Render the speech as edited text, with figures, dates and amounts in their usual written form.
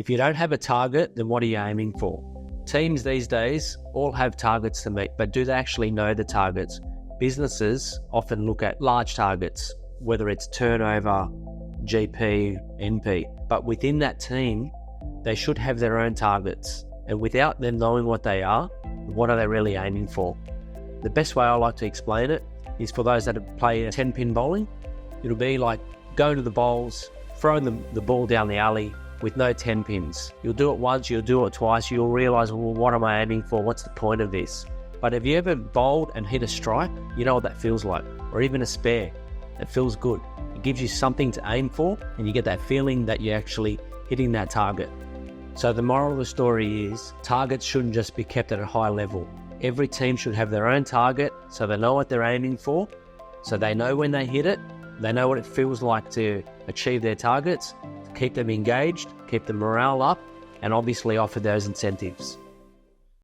If you don't have a target, then what are you aiming for? Teams these days all have targets to meet, but do they actually know the targets? Businesses often look at large targets, whether it's turnover, GP, NP, but within that team, they should have their own targets. And without them knowing what they are, what are they really aiming for? The best way I like to explain it is for those that play a 10-pin bowling. It'll be like going to the bowls, throwing the ball down the alley with no 10 pins. You'll do it once, you'll do it twice, you'll realise, well, what am I aiming for? What's the point of this? But have you ever bowled and hit a strike? You know what that feels like. Or even a spare. It feels good. It gives you something to aim for, and you get that feeling that you're actually hitting that target. So the moral of the story is, targets shouldn't just be kept at a high level. Every team should have their own target, so they know what they're aiming for, so they know when they hit it, they know what it feels like to achieve their targets, to keep them engaged, keep the morale up, and obviously offer those incentives.